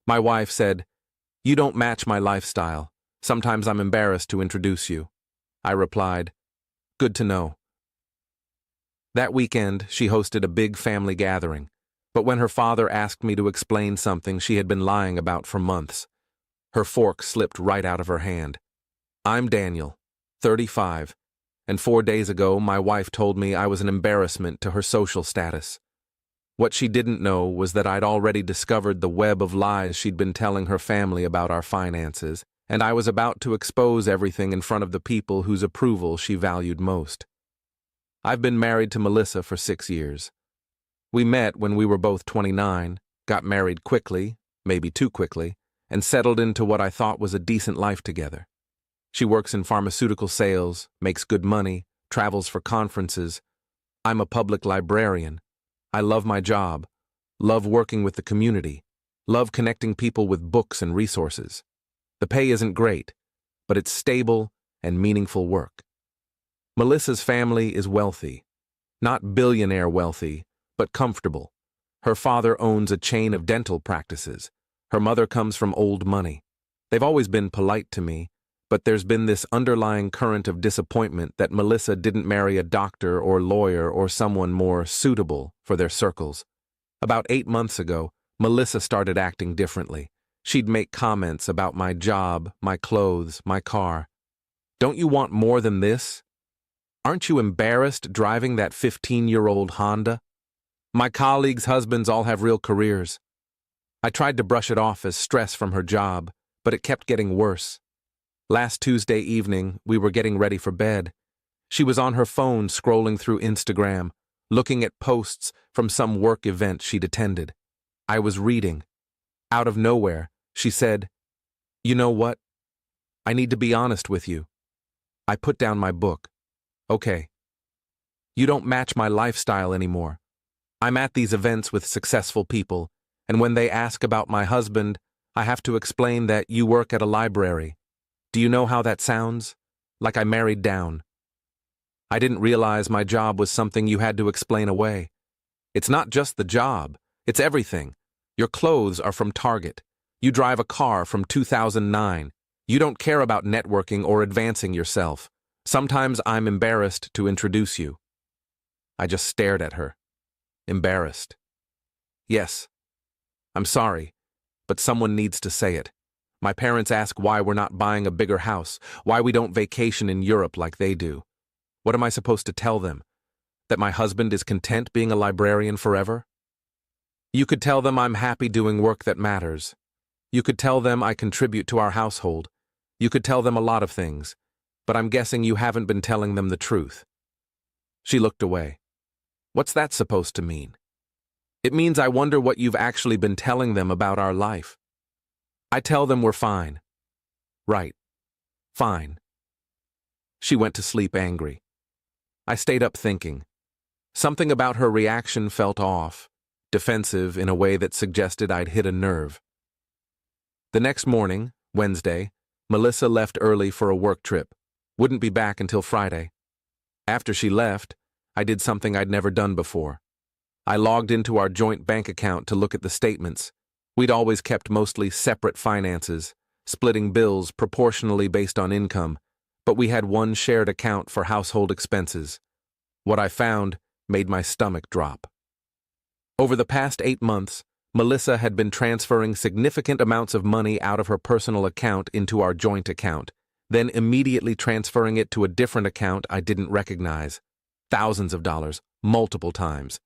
My wife said, "You don't match my lifestyle. Sometimes I'm embarrassed to introduce you." I replied, "Good to know." That weekend, she hosted a big family gathering, but when her father asked me to explain something she had been lying about for months, her fork slipped right out of her hand. I'm Daniel, 35, and 4 days ago my wife told me I was an embarrassment to her social status. What she didn't know was that I'd already discovered the web of lies she'd been telling her family about our finances, and I was about to expose everything in front of the people whose approval she valued most. I've been married to Melissa for 6 years. We met when we were both 29, got married quickly, maybe too quickly, and settled into what I thought was a decent life together. She works in pharmaceutical sales, makes good money, travels for conferences. I'm a public librarian. I love my job, love working with the community, love connecting people with books and resources. The pay isn't great, but it's stable and meaningful work. Melissa's family is wealthy. Not billionaire wealthy, but comfortable. Her father owns a chain of dental practices. Her mother comes from old money. They've always been polite to me, but there's been this underlying current of disappointment that Melissa didn't marry a doctor or lawyer or someone more suitable for their circles. About 8 months ago, Melissa started acting differently. She'd make comments about my job, my clothes, my car. "Don't you want more than this? Aren't you embarrassed driving that 15-year-old Honda? My colleagues' husbands all have real careers." I tried to brush it off as stress from her job, but it kept getting worse. Last Tuesday evening, we were getting ready for bed. She was on her phone scrolling through Instagram, looking at posts from some work event she'd attended. I was reading. Out of nowhere, she said, "You know what? I need to be honest with you." I put down my book. "Okay. You don't match my lifestyle anymore. I'm at these events with successful people, and when they ask about my husband, I have to explain that you work at a library. Do you know how that sounds? Like I married down. I didn't realize my job was something you had to explain away. It's not just the job, it's everything. Your clothes are from Target. You drive a car from 2009. You don't care about networking or advancing yourself. Sometimes I'm embarrassed to introduce you." I just stared at her. Embarrassed. Yes. I'm sorry, but someone needs to say it. My parents ask why we're not buying a bigger house, why we don't vacation in Europe like they do. What am I supposed to tell them? That my husband is content being a librarian forever? You could tell them I'm happy doing work that matters. You could tell them I contribute to our household. You could tell them a lot of things, but I'm guessing you haven't been telling them the truth. She looked away. What's that supposed to mean? It means I wonder what you've actually been telling them about our life. I tell them we're fine. Right. Fine. She went to sleep angry. I stayed up thinking. Something about her reaction felt off, defensive in a way that suggested I'd hit a nerve. The next morning, Wednesday, Melissa left early for a work trip. Wouldn't be back until Friday. After she left, I did something I'd never done before. I logged into our joint bank account to look at the statements. We'd always kept mostly separate finances, splitting bills proportionally based on income, but we had one shared account for household expenses. What I found made my stomach drop. Over the past 8 months, Melissa had been transferring significant amounts of money out of her personal account into our joint account, then immediately transferring it to a different account I didn't recognize. Thousands of dollars, multiple times.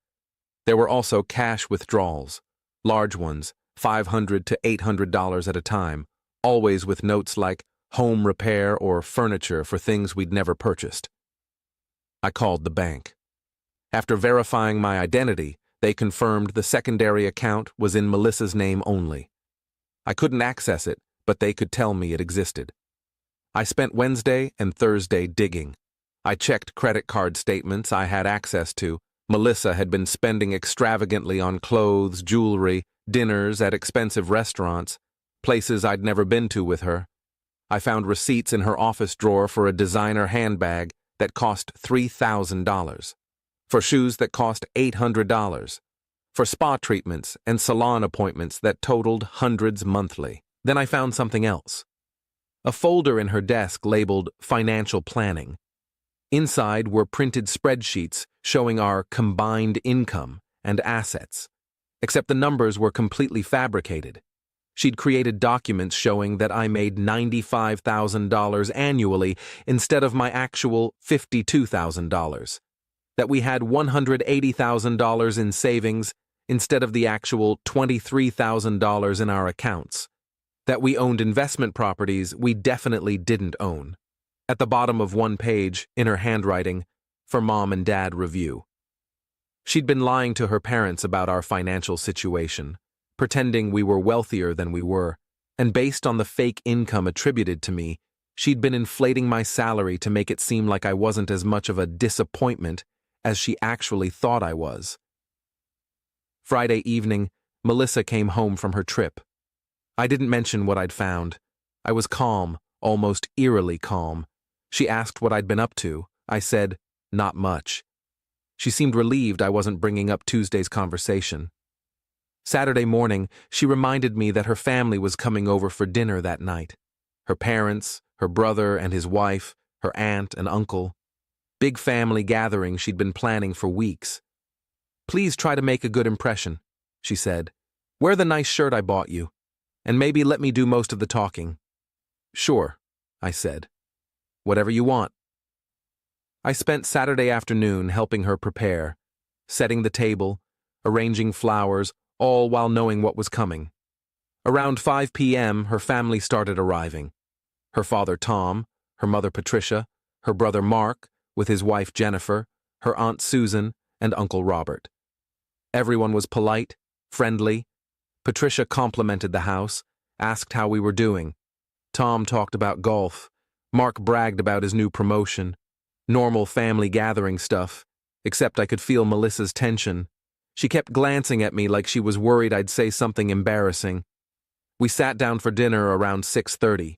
There were also cash withdrawals, large ones, $500 to $800 at a time, always with notes like home repair or furniture for things we'd never purchased. I called the bank. After verifying my identity, they confirmed the secondary account was in Melissa's name only. I couldn't access it, but they could tell me it existed. I spent Wednesday and Thursday digging. I checked credit card statements I had access to. Melissa had been spending extravagantly on clothes, jewelry, dinners at expensive restaurants, places I'd never been to with her. I found receipts in her office drawer for a designer handbag that cost $3,000, for shoes that cost $800, for spa treatments and salon appointments that totaled hundreds monthly. Then I found something else. A folder in her desk labeled Financial Planning. Inside were printed spreadsheets showing our combined income and assets, except the numbers were completely fabricated. She'd created documents showing that I made $95,000 annually instead of my actual $52,000, that we had $180,000 in savings instead of the actual $23,000 in our accounts, that we owned investment properties we definitely didn't own. At the bottom of one page, in her handwriting, for Mom and Dad review. She'd been lying to her parents about our financial situation, pretending we were wealthier than we were, and based on the fake income attributed to me, she'd been inflating my salary to make it seem like I wasn't as much of a disappointment as she actually thought I was. Friday evening, Melissa came home from her trip. I didn't mention what I'd found. I was calm, almost eerily calm. She asked what I'd been up to. I said, not much. She seemed relieved I wasn't bringing up Tuesday's conversation. Saturday morning, she reminded me that her family was coming over for dinner that night. Her parents, her brother and his wife, her aunt and uncle. Big family gathering she'd been planning for weeks. Please try to make a good impression, she said. Wear the nice shirt I bought you, and maybe let me do most of the talking. Sure, I said. Whatever you want. I spent Saturday afternoon helping her prepare, setting the table, arranging flowers, all while knowing what was coming. Around 5 p.m., her family started arriving. Her father Tom, her mother Patricia, her brother Mark, with his wife Jennifer, her aunt Susan, and Uncle Robert. Everyone was polite, friendly. Patricia complimented the house, asked how we were doing. Tom talked about golf. Mark bragged about his new promotion. Normal family gathering stuff, except I could feel Melissa's tension. She kept glancing at me like she was worried I'd say something embarrassing. We sat down for dinner around 6:30.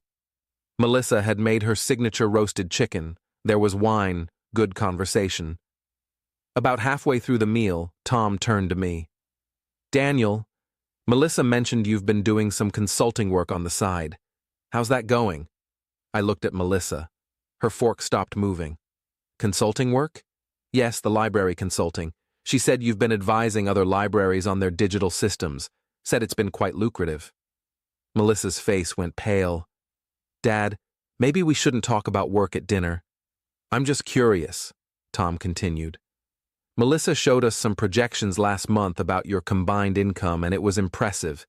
Melissa had made her signature roasted chicken. There was wine, good conversation. About halfway through the meal, Tom turned to me. Daniel, Melissa mentioned you've been doing some consulting work on the side. How's that going? I looked at Melissa. Her fork stopped moving. Consulting work? Yes, the library consulting. She said you've been advising other libraries on their digital systems. Said it's been quite lucrative. Melissa's face went pale. Dad, maybe we shouldn't talk about work at dinner. I'm just curious, Tom continued. Melissa showed us some projections last month about your combined income, and it was impressive.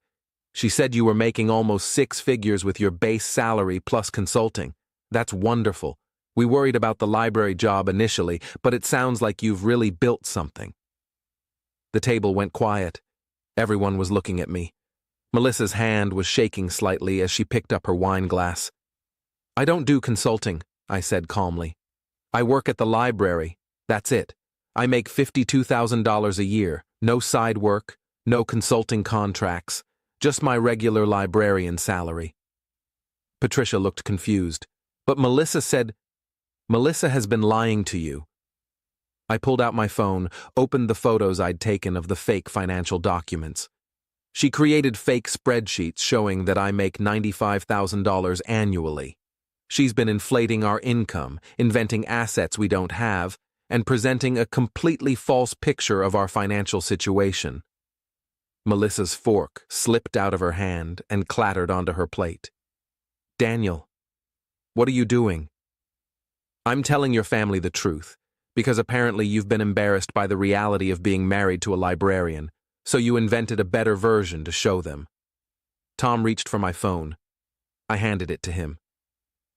She said you were making almost 6 figures with your base salary plus consulting. That's wonderful. We worried about the library job initially, but it sounds like you've really built something. The table went quiet. Everyone was looking at me. Melissa's hand was shaking slightly as she picked up her wine glass. I don't do consulting, I said calmly. I work at the library. That's it. I make $52,000 a year. No side work, no consulting contracts, just my regular librarian salary. Patricia looked confused, but Melissa said, Melissa has been lying to you. I pulled out my phone, opened the photos I'd taken of the fake financial documents. She created fake spreadsheets showing that I make $95,000 annually. She's been inflating our income, inventing assets we don't have, and presenting a completely false picture of our financial situation. Melissa's fork slipped out of her hand and clattered onto her plate. Daniel, what are you doing? I'm telling your family the truth, because apparently you've been embarrassed by the reality of being married to a librarian, so you invented a better version to show them. Tom reached for my phone. I handed it to him.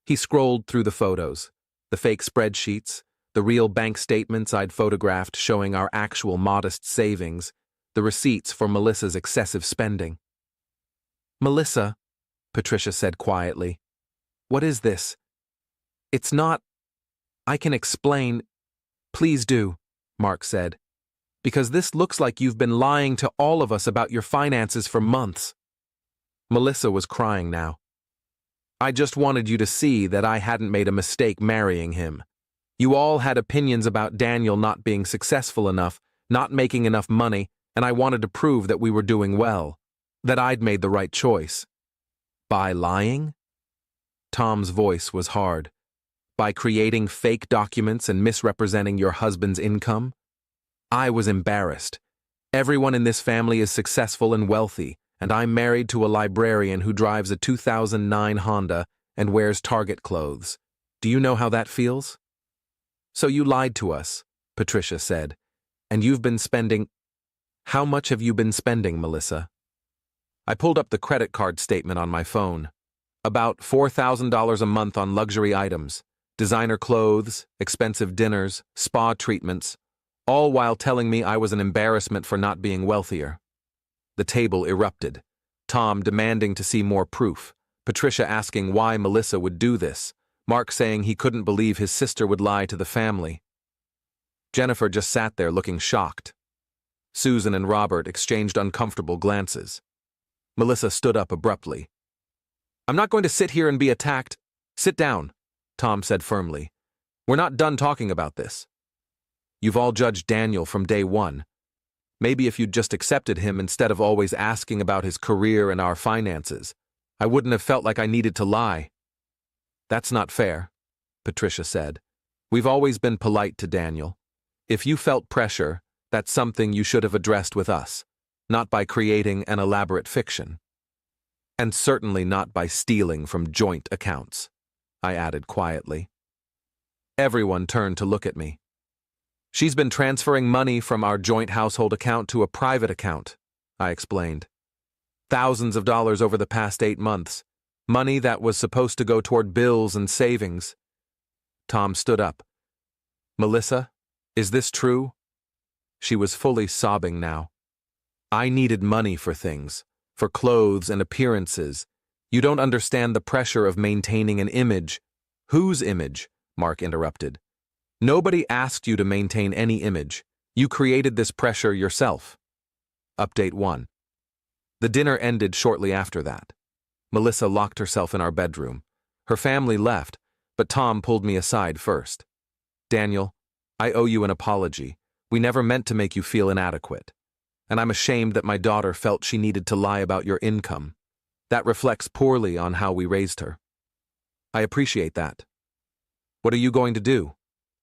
He scrolled through the photos, the fake spreadsheets, the real bank statements I'd photographed showing our actual modest savings, the receipts for Melissa's excessive spending. Melissa, Patricia said quietly, what is this? It's not. I can explain. Please do, Mark said, because this looks like you've been lying to all of us about your finances for months. Melissa was crying now. I just wanted you to see that I hadn't made a mistake marrying him. You all had opinions about Daniel not being successful enough, not making enough money, and I wanted to prove that we were doing well, that I'd made the right choice. By lying? Tom's voice was hard. By creating fake documents and misrepresenting your husband's income? I was embarrassed. Everyone in this family is successful and wealthy, and I'm married to a librarian who drives a 2009 Honda and wears Target clothes. Do you know how that feels? So you lied to us, Patricia said, and you've been spending— How much have you been spending, Melissa? I pulled up the credit card statement on my phone. About $4,000 a month on luxury items, designer clothes, expensive dinners, spa treatments, all while telling me I was an embarrassment for not being wealthier. The table erupted, Tom demanding to see more proof, Patricia asking why Melissa would do this, Mark saying he couldn't believe his sister would lie to the family. Jennifer just sat there looking shocked. Susan and Robert exchanged uncomfortable glances. Melissa stood up abruptly. I'm not going to sit here and be attacked. Sit down, Tom said firmly. We're not done talking about this. You've all judged Daniel from day one. Maybe if you'd just accepted him instead of always asking about his career and our finances, I wouldn't have felt like I needed to lie. That's not fair, Patricia said. We've always been polite to Daniel. If you felt pressure, that's something you should have addressed with us, not by creating an elaborate fiction. And certainly not by stealing from joint accounts, I added quietly. Everyone turned to look at me. She's been transferring money from our joint household account to a private account, I explained. Thousands of dollars over the past 8 months, money that was supposed to go toward bills and savings. Tom stood up. Melissa, is this true? She was fully sobbing now. I needed money for things, for clothes and appearances. You don't understand the pressure of maintaining an image. Whose image? Mark interrupted. Nobody asked you to maintain any image. You created this pressure yourself. Update 1. The dinner ended shortly after that. Melissa locked herself in our bedroom. Her family left, but Tom pulled me aside first. Daniel, I owe you an apology. We never meant to make you feel inadequate. And I'm ashamed that my daughter felt she needed to lie about your income. That reflects poorly on how we raised her. I appreciate that. What are you going to do?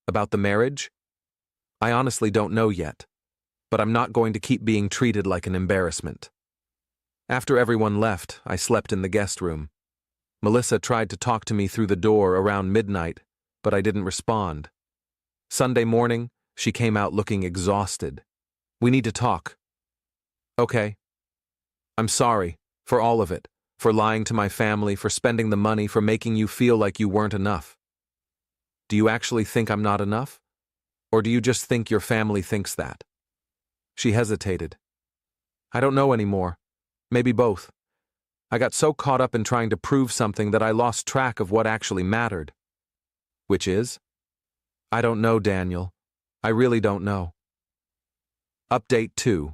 About the marriage? I honestly don't know yet, but I'm not going to keep being treated like an embarrassment. After everyone left, I slept in the guest room. Melissa tried to talk to me through the door around midnight, but I didn't respond. Sunday morning, she came out looking exhausted. We need to talk. Okay. I'm sorry, for all of it, for lying to my family, for spending the money, for making you feel like you weren't enough. Do you actually think I'm not enough? Or do you just think your family thinks that? She hesitated. I don't know anymore. Maybe both. I got so caught up in trying to prove something that I lost track of what actually mattered. Which is? I don't know, Daniel. I really don't know. Update 2.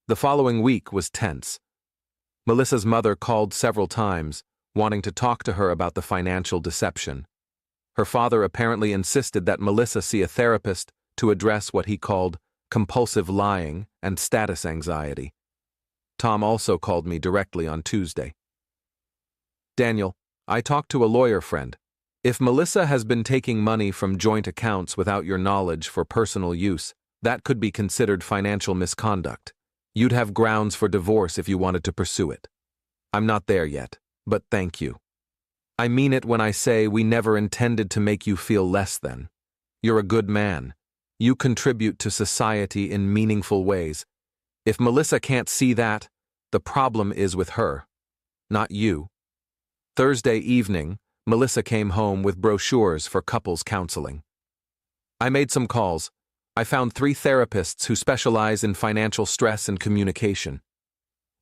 The following week was tense. Melissa's mother called several times, wanting to talk to her about the financial deception. Her father apparently insisted that Melissa see a therapist to address what he called compulsive lying and status anxiety. Tom also called me directly on Tuesday. Daniel, I talked to a lawyer friend. If Melissa has been taking money from joint accounts without your knowledge for personal use, that could be considered financial misconduct. You'd have grounds for divorce if you wanted to pursue it. I'm not there yet, but thank you. I mean it when I say we never intended to make you feel less than. You're a good man. You contribute to society in meaningful ways. If Melissa can't see that, the problem is with her, not you. Thursday evening, Melissa came home with brochures for couples counseling. I made some calls. I found 3 therapists who specialize in financial stress and communication.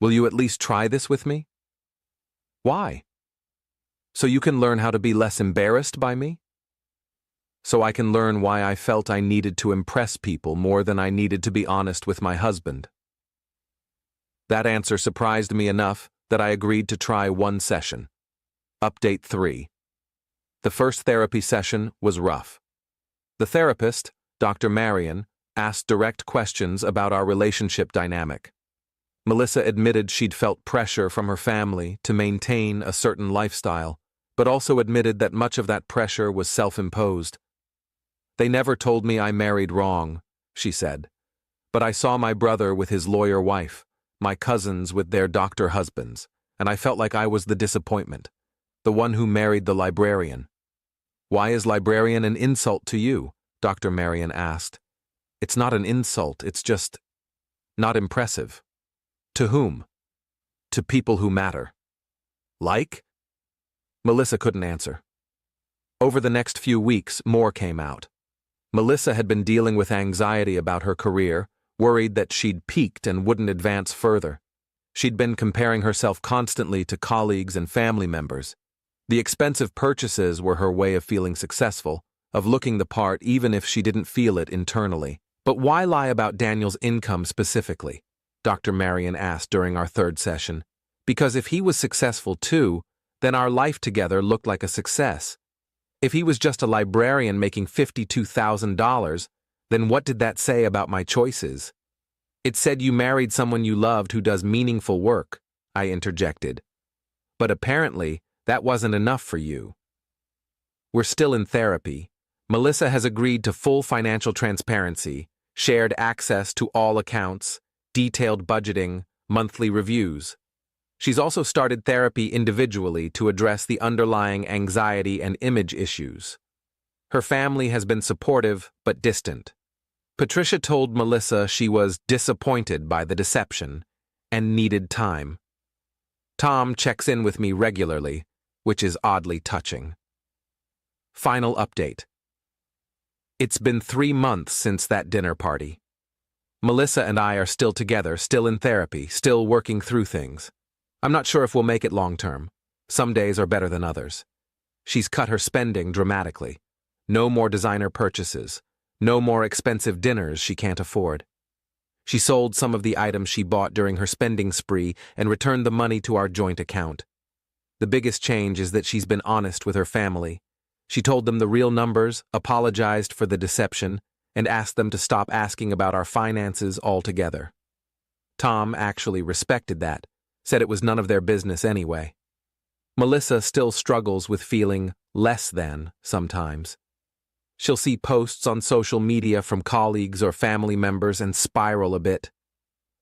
Will you at least try this with me? Why? So you can learn how to be less embarrassed by me? So I can learn why I felt I needed to impress people more than I needed to be honest with my husband. That answer surprised me enough that I agreed to try 1 session. Update 3. The first therapy session was rough. The therapist, Dr. Marion, asked direct questions about our relationship dynamic. Melissa admitted she'd felt pressure from her family to maintain a certain lifestyle, but also admitted that much of that pressure was self-imposed. "They never told me I married wrong," she said. "But I saw my brother with his lawyer wife, my cousins with their doctor husbands, and I felt like I was the disappointment, the one who married the librarian." "Why is librarian an insult to you?" Dr. Marion asked. "It's not an insult, it's just not impressive." "To whom?" "To people who matter." "Like?" Melissa couldn't answer. Over the next few weeks, more came out. Melissa had been dealing with anxiety about her career, worried that she'd peaked and wouldn't advance further. She'd been comparing herself constantly to colleagues and family members. The expensive purchases were her way of feeling successful, of looking the part even if she didn't feel it internally. "But why lie about Daniel's income specifically?" Dr. Marion asked during our third session. "Because if he was successful too, then our life together looked like a success. If he was just a librarian making $52,000, then what did that say about my choices?" "It said you married someone you loved who does meaningful work," I interjected. "But apparently, that wasn't enough for you." We're still in therapy. Melissa has agreed to full financial transparency, shared access to all accounts, detailed budgeting, monthly reviews. She's also started therapy individually to address the underlying anxiety and image issues. Her family has been supportive but distant. Patricia told Melissa she was disappointed by the deception and needed time. Tom checks in with me regularly, which is oddly touching. Final update. It's been 3 months since that dinner party. Melissa and I are still together, still in therapy, still working through things. I'm not sure if we'll make it long term. Some days are better than others. She's cut her spending dramatically. No more designer purchases. No more expensive dinners she can't afford. She sold some of the items she bought during her spending spree and returned the money to our joint account. The biggest change is that she's been honest with her family. She told them the real numbers, apologized for the deception, and asked them to stop asking about our finances altogether. Tom actually respected that, said it was none of their business anyway. Melissa still struggles with feeling less than sometimes. She'll see posts on social media from colleagues or family members and spiral a bit.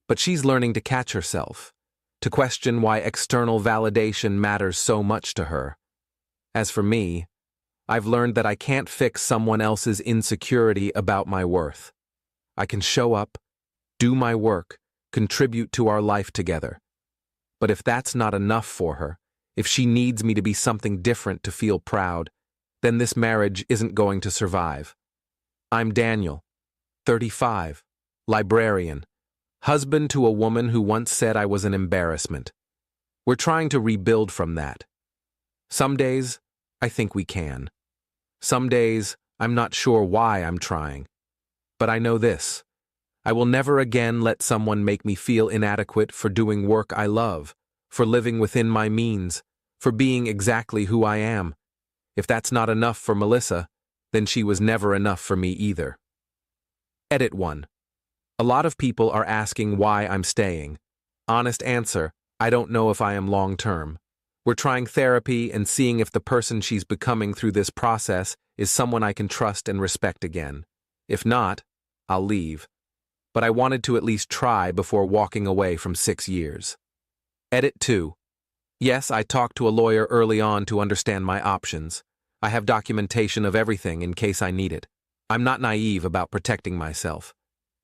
But she's learning to catch herself, to question why external validation matters so much to her. As for me, I've learned that I can't fix someone else's insecurity about my worth. I can show up, do my work, contribute to our life together. But if that's not enough for her, if she needs me to be something different to feel proud, then this marriage isn't going to survive. I'm Daniel, 35, librarian, husband to a woman who once said I was an embarrassment. We're trying to rebuild from that. Some days, I think we can. Some days, I'm not sure why I'm trying. But I know this. I will never again let someone make me feel inadequate for doing work I love, for living within my means, for being exactly who I am. If that's not enough for Melissa, then she was never enough for me either. Edit 1. A lot of people are asking why I'm staying. Honest answer, I don't know if I am long-term. We're trying therapy and seeing if the person she's becoming through this process is someone I can trust and respect again. If not, I'll leave. But I wanted to at least try before walking away from 6 years. Edit 2. Yes, I talked to a lawyer early on to understand my options. I have documentation of everything in case I need it. I'm not naive about protecting myself.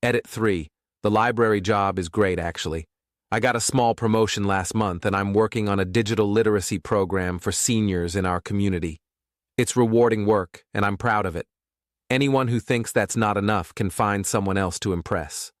Edit 3. The library job is great, actually. I got a small promotion last month and I'm working on a digital literacy program for seniors in our community. It's rewarding work and I'm proud of it. Anyone who thinks that's not enough can find someone else to impress.